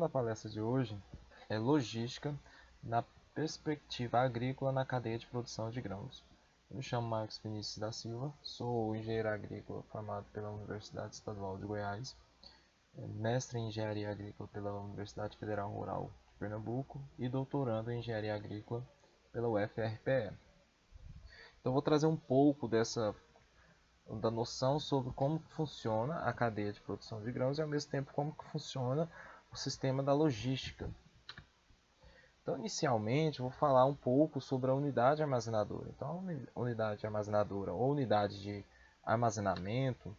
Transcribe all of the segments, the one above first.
da palestra de hoje é logística na perspectiva agrícola na cadeia de produção de grãos. Eu me chamo Marcos Vinícius da Silva, sou engenheiro agrícola formado pela Universidade Estadual de Goiás, mestre em engenharia agrícola pela Universidade Federal Rural de Pernambuco e doutorando em engenharia agrícola pela UFRPE. Então vou trazer um pouco da noção sobre como funciona a cadeia de produção de grãos e ao mesmo tempo como funciona o sistema da logística. Então, inicialmente, vou falar um pouco sobre a unidade armazenadora. Então, a unidade armazenadora ou unidade de armazenamento,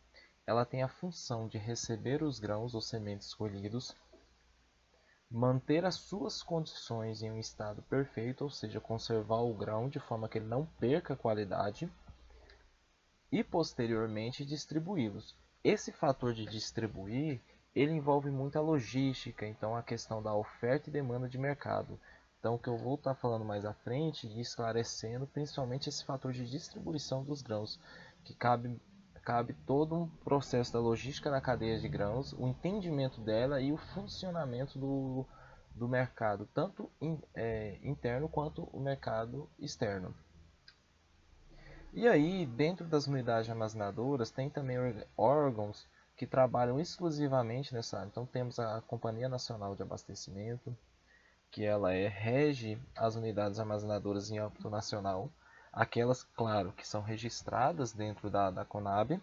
ela tem a função de receber os grãos ou sementes colhidos, manter as suas condições em um estado perfeito, ou seja, conservar o grão de forma que ele não perca a qualidade, e posteriormente distribuí-los. Esse fator de distribuir, ele envolve muita logística, então a questão da oferta e demanda de mercado. Então o que eu vou estar falando mais à frente e esclarecendo principalmente esse fator de distribuição dos grãos, que cabe todo um processo da logística na cadeia de grãos, o entendimento dela e o funcionamento do mercado, tanto interno quanto o mercado externo. E aí, dentro das unidades armazenadoras, tem também órgãos que trabalham exclusivamente nessa área. Então, temos a Companhia Nacional de Abastecimento, que ela rege as unidades armazenadoras em âmbito nacional. Aquelas, claro, que são registradas dentro da Conab.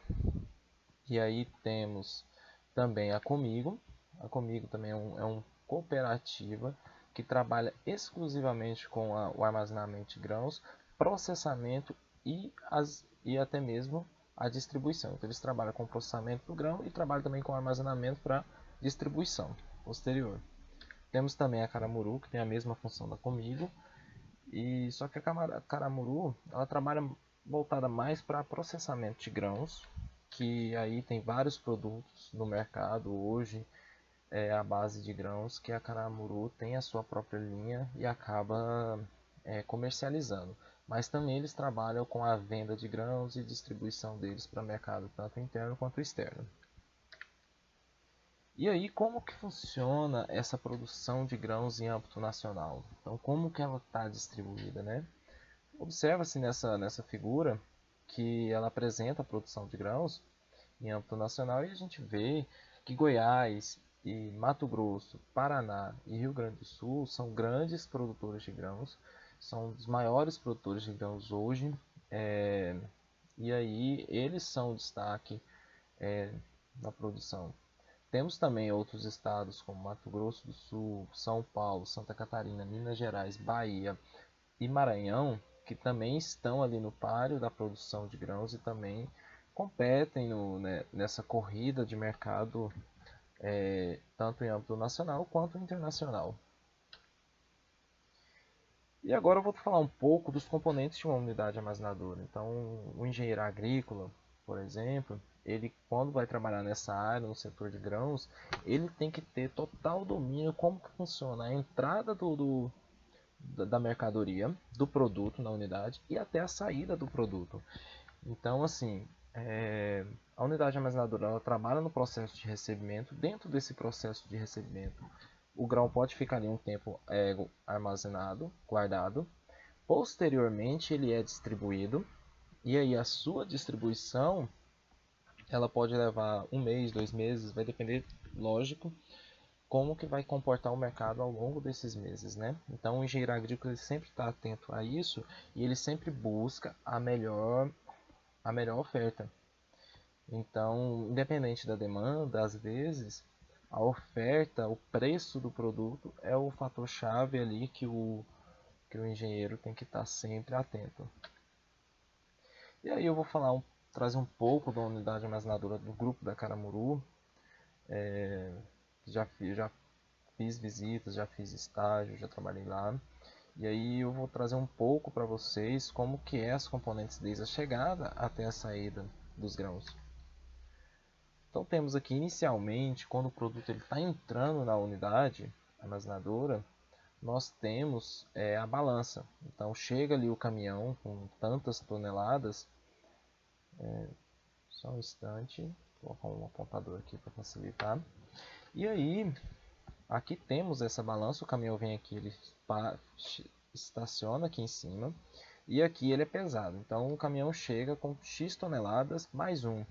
E aí temos também a Comigo. A Comigo também é uma cooperativa que trabalha exclusivamente com o armazenamento de grãos, processamento e até mesmo a distribuição. Então eles trabalham com o processamento do grão e trabalham também com o armazenamento para distribuição posterior. Temos também a Caramuru, que tem a mesma função da Comigo, e só que a Caramuru ela trabalha voltada mais para processamento de grãos, que aí tem vários produtos no mercado hoje à base de grãos que a Caramuru tem a sua própria linha e acaba comercializando. Mas também eles trabalham com a venda de grãos e distribuição deles para o mercado tanto interno quanto externo. E aí, como que funciona essa produção de grãos em âmbito nacional? Então, como que ela está distribuída, né? Observa-se nessa figura que ela apresenta a produção de grãos em âmbito nacional e a gente vê que Goiás e Mato Grosso, Paraná e Rio Grande do Sul são grandes produtores de grãos, são os maiores produtores de grãos hoje, e aí eles são destaque na produção. Temos também outros estados como Mato Grosso do Sul, São Paulo, Santa Catarina, Minas Gerais, Bahia e Maranhão, que também estão ali no páreo da produção de grãos e também competem nessa corrida de mercado, tanto em âmbito nacional quanto internacional. E agora eu vou falar um pouco dos componentes de uma unidade armazenadora. Então, o engenheiro agrícola, por exemplo, ele quando vai trabalhar nessa área, no setor de grãos, ele tem que ter total domínio como que funciona a entrada da mercadoria, do produto na unidade e até a saída do produto. Então, assim, a unidade armazenadora ela trabalha no processo de recebimento. Dentro desse processo de recebimento, o grão pode ficar ali um tempo armazenado, guardado. Posteriormente, ele é distribuído. E aí a sua distribuição ela pode levar um mês, 2 meses, vai depender, lógico, como que vai comportar o mercado ao longo desses meses, né? Então o engenheiro agrícola ele sempre está atento a isso e ele sempre busca a melhor oferta. Então, independente da demanda, às vezes a oferta, o preço do produto é o fator chave ali que o engenheiro tem que estar sempre atento. E aí eu vou trazer um pouco da unidade armazenadora do grupo da Caramuru. Já fiz visitas, já fiz estágio, já trabalhei lá. E aí eu vou trazer um pouco para vocês como que é as componentes desde a chegada até a saída dos grãos. Então temos aqui inicialmente, quando o produto está entrando na unidade armazenadora, nós temos a balança. Então chega ali o caminhão com tantas toneladas. Só um instante, vou colocar um apontador aqui para facilitar. E aí Aqui temos essa balança, o caminhão vem aqui, ele estaciona aqui em cima, e aqui ele é pesado. Então o caminhão chega com X toneladas mais 1.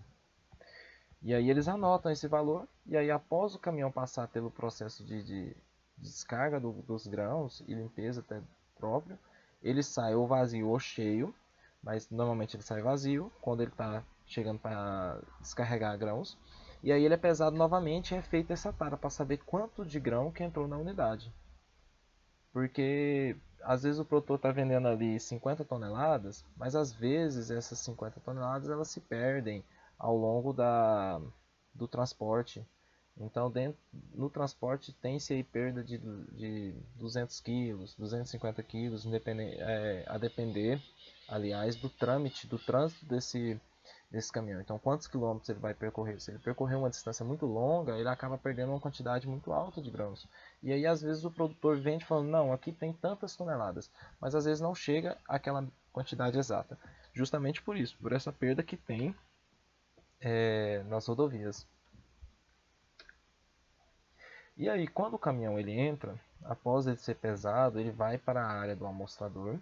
E aí eles anotam esse valor, e aí após o caminhão passar pelo processo de descarga dos grãos e limpeza até próprio, ele sai ou vazio ou cheio, mas normalmente ele sai vazio quando ele está chegando para descarregar grãos. E aí ele é pesado novamente e é feita essa tara para saber quanto de grão que entrou na unidade. Porque às vezes o produtor está vendendo ali 50 toneladas, mas às vezes essas 50 toneladas elas se perdem ao longo do transporte. Então no transporte tem-se aí perda de 200 quilos, 250 quilos, a depender, aliás, do trânsito desse caminhão. Então, quantos quilômetros ele vai percorrer? Se ele percorrer uma distância muito longa, ele acaba perdendo uma quantidade muito alta de grãos. E aí, às vezes, o produtor vende falando, não, aqui tem tantas toneladas, mas às vezes não chega àquela quantidade exata. Justamente por isso, por essa perda que tem nas rodovias. E aí, quando o caminhão ele entra, após ele ser pesado, ele vai para a área do amostrador.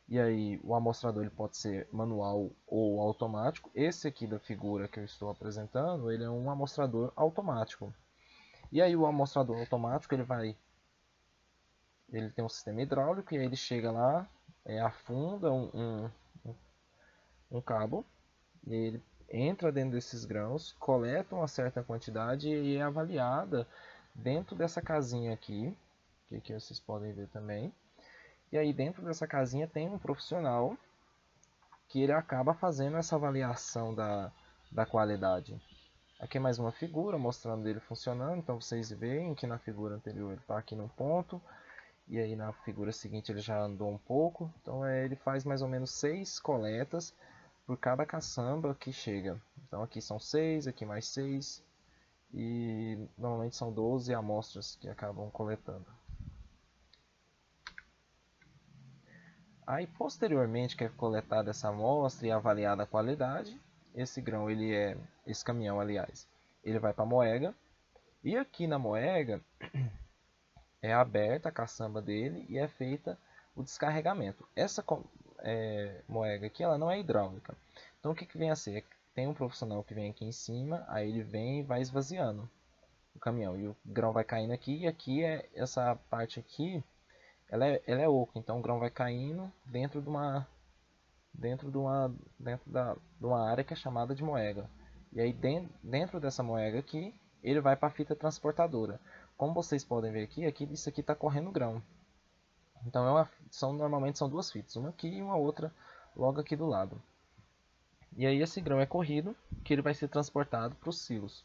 E aí, o amostrador ele pode ser manual ou automático. Esse aqui da figura que eu estou apresentando, ele é um amostrador automático. E aí, o amostrador automático ele tem um sistema hidráulico e aí ele chega lá, afunda um cabo e ele entra dentro desses grãos, coleta uma certa quantidade e é avaliada dentro dessa casinha aqui, que aqui vocês podem ver também. E aí dentro dessa casinha tem um profissional que ele acaba fazendo essa avaliação da qualidade. Aqui é mais uma figura mostrando ele funcionando, então vocês veem que na figura anterior ele está aqui num ponto, e aí na figura seguinte ele já andou um pouco, então ele faz mais ou menos 6 coletas por cada caçamba que chega. Então aqui são 6, aqui mais 6, e normalmente são 12 amostras que acabam coletando. Aí posteriormente que é coletada essa amostra e avaliada a qualidade, esse caminhão, aliás, ele vai para a moega, e aqui na moega é aberta a caçamba dele e é feita o descarregamento. Essa moega aqui ela não é hidráulica. Então o que vem a ser? Tem um profissional que vem aqui em cima, aí ele vem e vai esvaziando o caminhão e o grão vai caindo aqui, e aqui essa parte aqui ela é oca, então o grão vai caindo dentro de uma área que é chamada de moega. E aí dentro dessa moega aqui, ele vai para a fita transportadora. Como vocês podem ver aqui isso aqui está correndo grão. Então normalmente são duas fitas, uma aqui e uma outra logo aqui do lado. E aí esse grão é corrido, que ele vai ser transportado para os silos.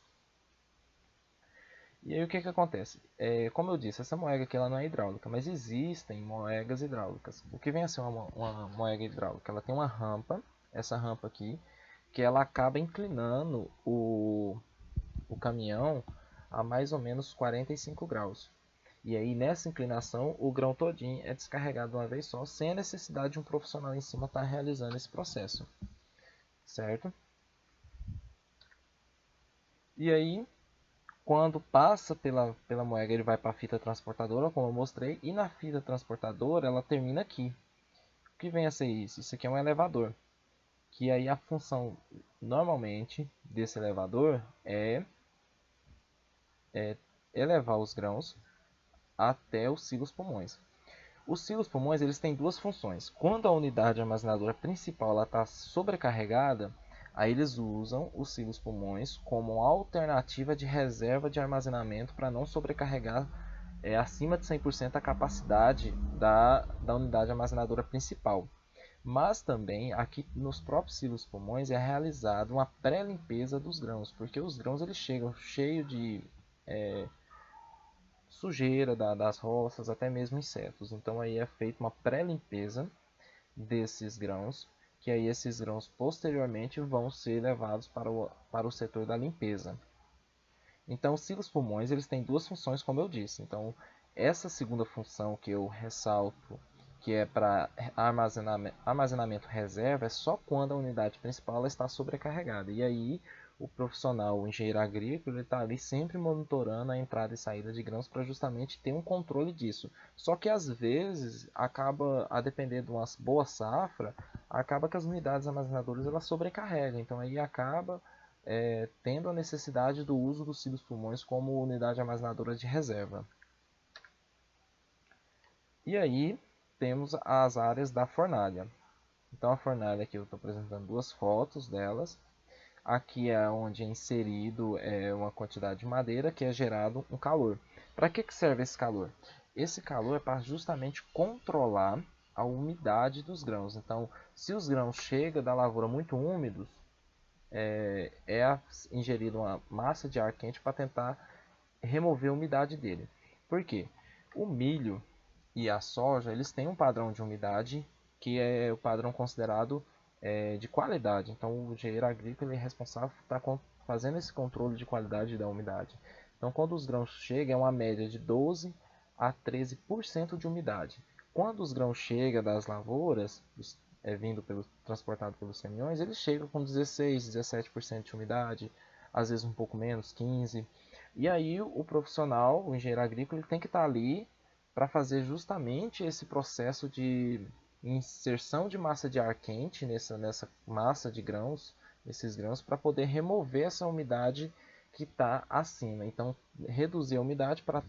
E aí o que acontece? Como eu disse, essa moega aqui ela não é hidráulica, mas existem moegas hidráulicas. O que vem a ser uma moega hidráulica? Ela tem uma rampa, essa rampa aqui, que ela acaba inclinando o caminhão a mais ou menos 45 graus. E aí nessa inclinação o grão todinho é descarregado de uma vez só, sem a necessidade de um profissional em cima estar realizando esse processo. Certo? E aí quando passa pela moega, ele vai para a fita transportadora, como eu mostrei, e na fita transportadora ela termina aqui. O que vem a ser isso? Isso aqui é um elevador, que aí a função normalmente desse elevador é elevar os grãos até os silos pulmões. Os silos pulmões eles têm duas funções. Quando a unidade armazenadora principal está sobrecarregada, aí eles usam os silos pulmões como alternativa de reserva de armazenamento para não sobrecarregar acima de 100% a capacidade da unidade armazenadora principal. Mas também aqui nos próprios silos pulmões é realizada uma pré-limpeza dos grãos, porque os grãos eles chegam cheios de sujeira das roças, até mesmo insetos. Então aí é feita uma pré-limpeza desses grãos, que aí esses grãos posteriormente vão ser levados para o setor da limpeza. Então os silos pulmões eles têm duas funções, como eu disse. Então essa segunda função que eu ressalto, que é para armazenamento reserva, é só quando a unidade principal está sobrecarregada. E aí o profissional, o engenheiro agrícola, ele está ali sempre monitorando a entrada e saída de grãos para justamente ter um controle disso. Só que às vezes acaba, a depender de uma boa safra, acaba que as unidades armazenadoras elas sobrecarregam, então aí acaba tendo a necessidade do uso dos silos pulmões como unidade armazenadora de reserva. E aí temos as áreas da fornalha. Então a fornalha aqui eu estou apresentando duas fotos delas. Aqui é onde é inserido uma quantidade de madeira que é gerado um calor. Para que serve esse calor? Esse calor é para justamente controlar a umidade dos grãos. Então, se os grãos chegam da lavoura muito úmidos, é ingerida uma massa de ar quente para tentar remover a umidade dele. Por quê? O milho e a soja eles têm um padrão de umidade que é o padrão considerado de qualidade. Então o engenheiro agrícola é responsável por estar fazendo esse controle de qualidade da umidade. Então quando os grãos chegam é uma média de 12 a 13% de umidade. Quando os grãos chegam das lavouras, transportado pelos caminhões, eles chegam com 16, 17% de umidade, às vezes um pouco menos, 15%. E aí o profissional, o engenheiro agrícola, ele tem que estar ali para fazer justamente esse processo de inserção de massa de ar quente nessa massa de grãos, esses grãos, para poder remover essa umidade que está acima. Então, reduzir a umidade para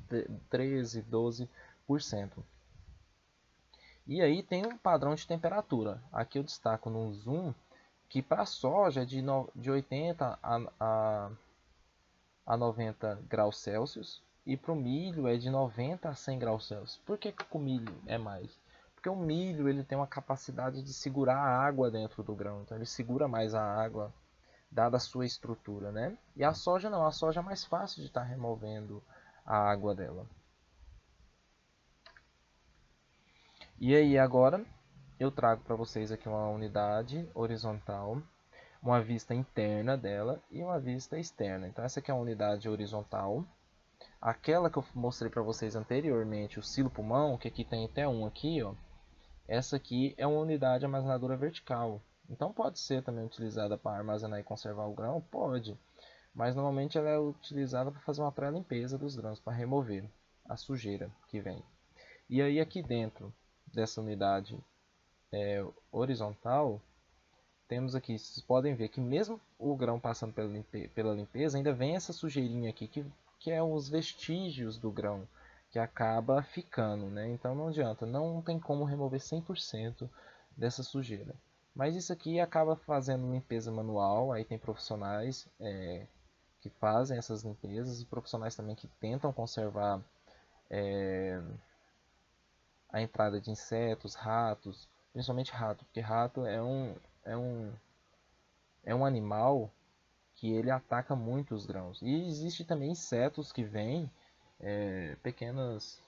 13, 12%. E aí tem um padrão de temperatura. Aqui eu destaco no zoom que para a soja é de 80 a 90 graus Celsius e para o milho é de 90 a 100 graus Celsius. Por que o milho é mais? Porque o milho ele tem uma capacidade de segurar a água dentro do grão, então ele segura mais a água dada a sua estrutura, né? E a soja não, a soja é mais fácil de estar removendo a água dela. E aí agora eu trago para vocês aqui uma unidade horizontal, uma vista interna dela e uma vista externa. Então essa aqui é a unidade horizontal. Aquela que eu mostrei para vocês anteriormente, o silo pulmão, que aqui tem até um aqui, ó. Essa aqui é uma unidade armazenadora vertical. Então pode ser também utilizada para armazenar e conservar o grão? Pode. Mas normalmente ela é utilizada para fazer uma pré-limpeza dos grãos, para remover a sujeira que vem. E aí aqui dentro dessa unidade horizontal, temos aqui, vocês podem ver que mesmo o grão passando pela limpeza, ainda vem essa sujeirinha aqui que é os vestígios do grão que acaba ficando, né? Então não adianta, não tem como remover 100% dessa sujeira. Mas isso aqui acaba fazendo limpeza manual, aí tem profissionais que fazem essas limpezas e profissionais também que tentam conservar a entrada de insetos, ratos, principalmente rato, porque rato é um, é um animal que ele ataca muito os grãos. E existe também insetos que vêm, pequenos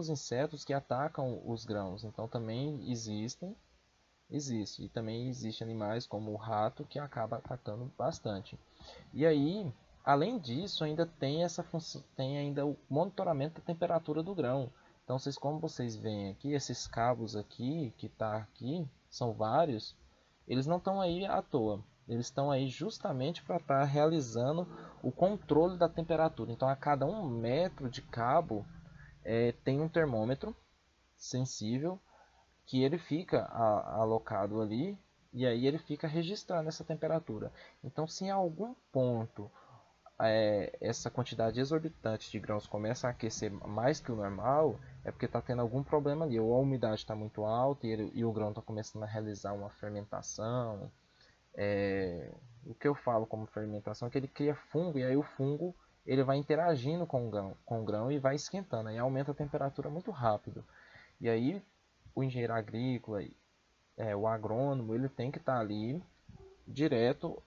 insetos que atacam os grãos. Então também existe. E também existem animais como o rato que acaba atacando bastante. E aí, além disso, ainda tem essa função, tem ainda o monitoramento da temperatura do grão. Então, como vocês veem aqui, esses cabos aqui, que está aqui, são vários, eles não estão aí à toa. Eles estão aí justamente para estar realizando o controle da temperatura. Então, a cada 1 metro de cabo tem um termômetro sensível que ele fica alocado ali e aí ele fica registrando essa temperatura. Então, se em algum ponto essa quantidade exorbitante de grãos começa a aquecer mais que o normal, é porque está tendo algum problema ali. Ou a umidade está muito alta e o grão está começando a realizar uma fermentação. O que eu falo como fermentação é que ele cria fungo e aí o fungo ele vai interagindo com o grão e vai esquentando. Aí aumenta a temperatura muito rápido. E aí o engenheiro agrícola, o agrônomo, ele tem que estar ali direto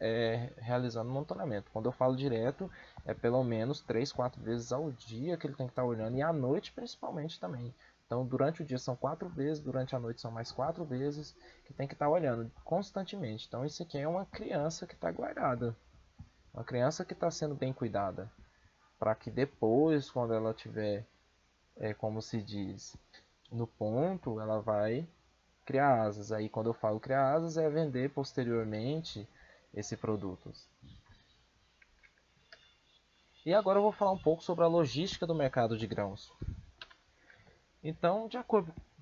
realizando monitoramento. Quando eu falo direto, é pelo menos 3, 4 vezes ao dia que ele tem que estar olhando e à noite principalmente também. Então, durante o dia são 4 vezes, durante a noite são mais 4 vezes que tem que estar olhando constantemente. Então, isso aqui é uma criança que está guardada, uma criança que está sendo bem cuidada, para que depois, quando ela tiver, como se diz, no ponto, ela vai criar asas. Aí quando eu falo criar asas é vender posteriormente esse produto. E agora eu vou falar um pouco sobre a logística do mercado de grãos. Então, de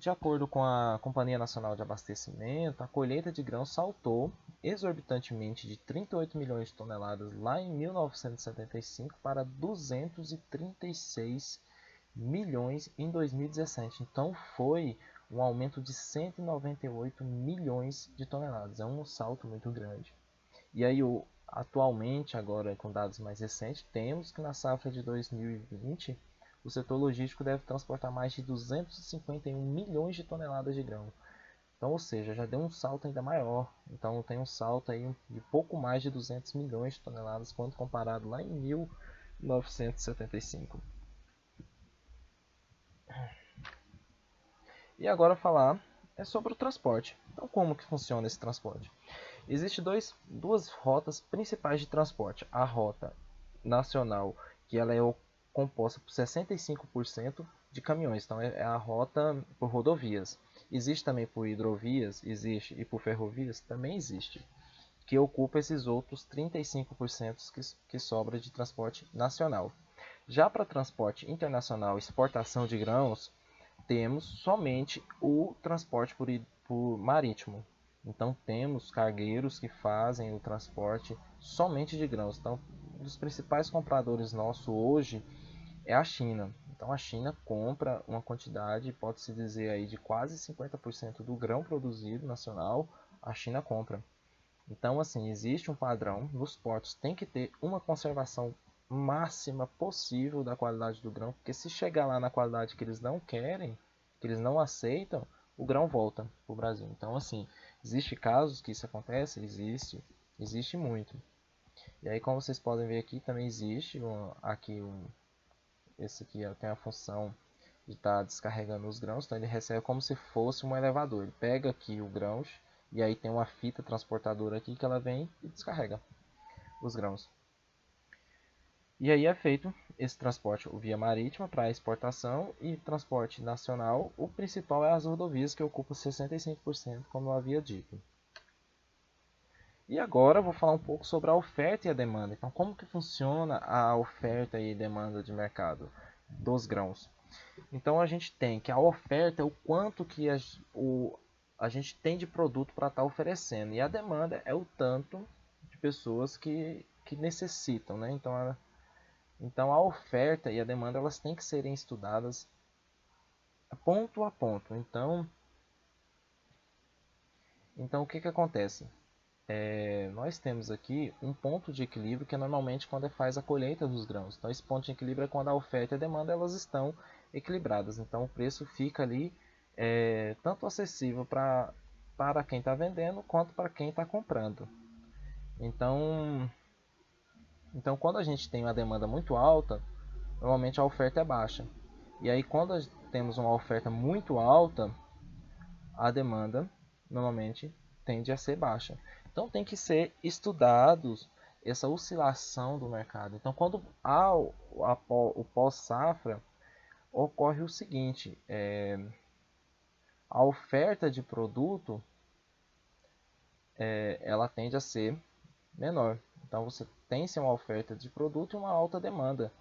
acordo com a Companhia Nacional de Abastecimento, a colheita de grãos saltou exorbitantemente de 38 milhões de toneladas lá em 1975 para 236 milhões em 2017. Então, foi um aumento de 198 milhões de toneladas. É um salto muito grande. E aí, atualmente, agora com dados mais recentes, temos que na safra de 2020 o setor logístico deve transportar mais de 251 milhões de toneladas de grão. Então, ou seja, já deu um salto ainda maior. Então, tem um salto aí de pouco mais de 200 milhões de toneladas quando comparado lá em 1975. E agora falar sobre o transporte. Então, como que funciona esse transporte? Existem duas rotas principais de transporte. A rota nacional, que ela é composta por 65% de caminhões, então é a rota por rodovias. Existe também por hidrovias, existe, e por ferrovias também existe, que ocupa esses outros 35% que sobra de transporte nacional. Já para transporte internacional, exportação de grãos, temos somente o transporte por marítimo. Então temos cargueiros que fazem o transporte somente de grãos. Então, um dos principais compradores nossos hoje é a China. Então a China compra uma quantidade, pode-se dizer aí, de quase 50% do grão produzido nacional, a China compra. Então, assim, existe um padrão, nos portos tem que ter uma conservação máxima possível da qualidade do grão, porque se chegar lá na qualidade que eles não querem, que eles não aceitam, o grão volta para o Brasil. Então, assim, existe casos que isso acontece? Existe muito. E aí, como vocês podem ver aqui, também existe esse aqui tem a função de estar descarregando os grãos, então ele recebe como se fosse um elevador. Ele pega aqui o grãos e aí tem uma fita transportadora aqui que ela vem e descarrega os grãos. E aí é feito esse transporte via marítima para exportação e transporte nacional. O principal é as rodovias, que ocupam 65%, como eu havia dito. E agora eu vou falar um pouco sobre a oferta e a demanda. Então, como que funciona a oferta e demanda de mercado dos grãos? Então, a gente tem que a oferta é o quanto que a gente tem de produto para estar oferecendo. E a demanda é o tanto de pessoas que necessitam, né? Então, a oferta e a demanda elas têm que serem estudadas ponto a ponto. Então o que acontece? Nós temos aqui um ponto de equilíbrio que é normalmente quando faz a colheita dos grãos. Então esse ponto de equilíbrio é quando a oferta e a demanda elas estão equilibradas. Então o preço fica ali tanto acessível para quem está vendendo quanto para quem está comprando. Então quando a gente tem uma demanda muito alta, normalmente a oferta é baixa. E aí quando temos uma oferta muito alta, a demanda normalmente tende a ser baixa. Então tem que ser estudados essa oscilação do mercado. Então quando há o pós-safra, ocorre o seguinte, a oferta de produto ela tende a ser menor. Então você tem uma oferta de produto e uma alta demanda.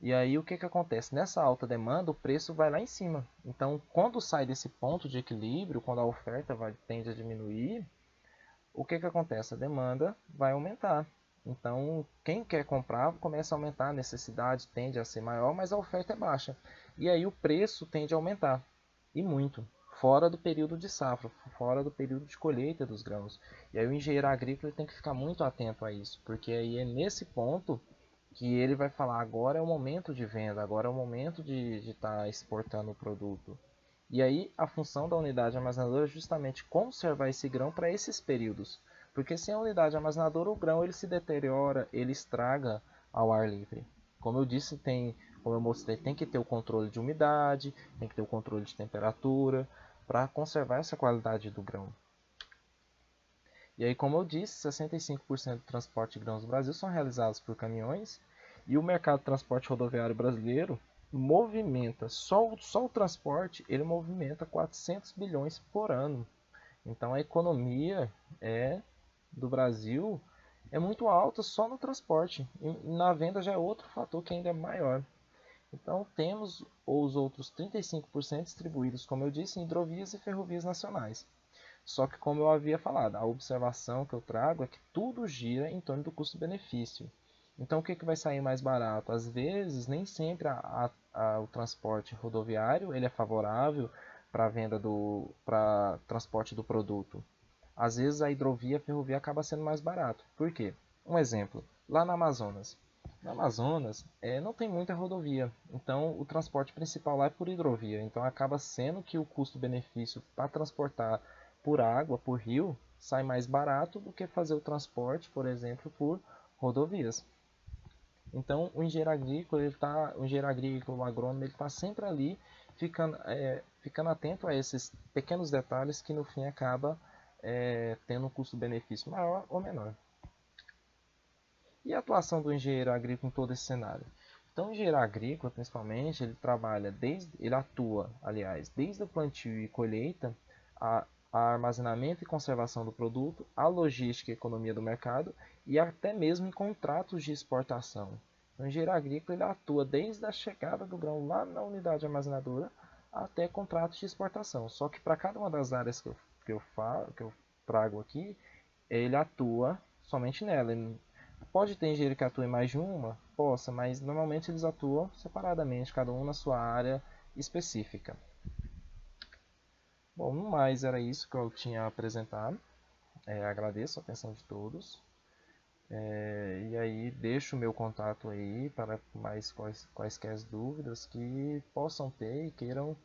E aí o que acontece? Nessa alta demanda o preço vai lá em cima. Então quando sai desse ponto de equilíbrio, quando a oferta tende a diminuir, o que acontece? A demanda vai aumentar. Então quem quer comprar começa a aumentar, a necessidade tende a ser maior, mas a oferta é baixa. E aí o preço tende a aumentar. E muito. Fora do período de safra, fora do período de colheita dos grãos. E aí o engenheiro agrícola tem que ficar muito atento a isso, porque aí é nesse ponto que ele vai falar, agora é o momento de venda, agora é o momento de estar exportando o produto. E aí a função da unidade armazenadora é justamente conservar esse grão para esses períodos. Porque sem a unidade armazenadora o grão ele se deteriora, ele estraga ao ar livre. Como eu disse, como eu mostrei, tem que ter o controle de umidade, tem que ter o controle de temperatura para conservar essa qualidade do grão. E aí, como eu disse, 65% do transporte de grãos do Brasil são realizados por caminhões e o mercado de transporte rodoviário brasileiro movimenta, só o transporte, ele movimenta 400 bilhões por ano. Então a economia do Brasil é muito alta só no transporte. E na venda já é outro fator que ainda é maior. Então temos os outros 35% distribuídos, como eu disse, em hidrovias e ferrovias nacionais. Só que, como eu havia falado, a observação que eu trago é que tudo gira em torno do custo-benefício. Então, o que vai sair mais barato? Às vezes, nem sempre o transporte rodoviário ele é favorável para a venda para transporte do produto. Às vezes, a hidrovia, a ferrovia acaba sendo mais barato. Por quê? Um exemplo, lá na Amazonas. No Amazonas, não tem muita rodovia, então o transporte principal lá é por hidrovia. Então acaba sendo que o custo-benefício para transportar por água, por rio, sai mais barato do que fazer o transporte, por exemplo, por rodovias. Então o engenheiro agrícola, o agrônomo, ele está sempre ali ficando atento a esses pequenos detalhes que no fim acaba tendo um custo-benefício maior ou menor. E a atuação do engenheiro agrícola em todo esse cenário? Então, o engenheiro agrícola, principalmente, ele atua, aliás, desde o plantio e colheita, a armazenamento e conservação do produto, a logística e economia do mercado e até mesmo em contratos de exportação. Então, o engenheiro agrícola ele atua desde a chegada do grão lá na unidade armazenadora até contratos de exportação. Só que para cada uma das áreas que eu trago aqui, ele atua somente nela. Ele pode ter engenheiro que atua em mais de uma? Possa, mas normalmente eles atuam separadamente, cada um na sua área específica. Bom, no mais era isso que eu tinha a apresentar. Agradeço a atenção de todos. E aí deixo o meu contato aí para mais quaisquer dúvidas que possam ter e queiram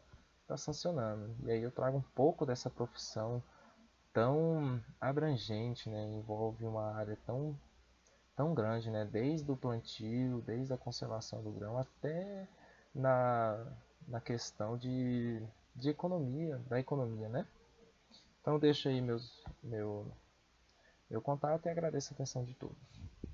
estar sancionando. E aí eu trago um pouco dessa profissão tão abrangente, né? Envolve uma área tão grande, né? Desde o plantio, desde a conservação do grão até na, na questão de economia, da economia, né? Então deixo aí meu contato e agradeço a atenção de todos.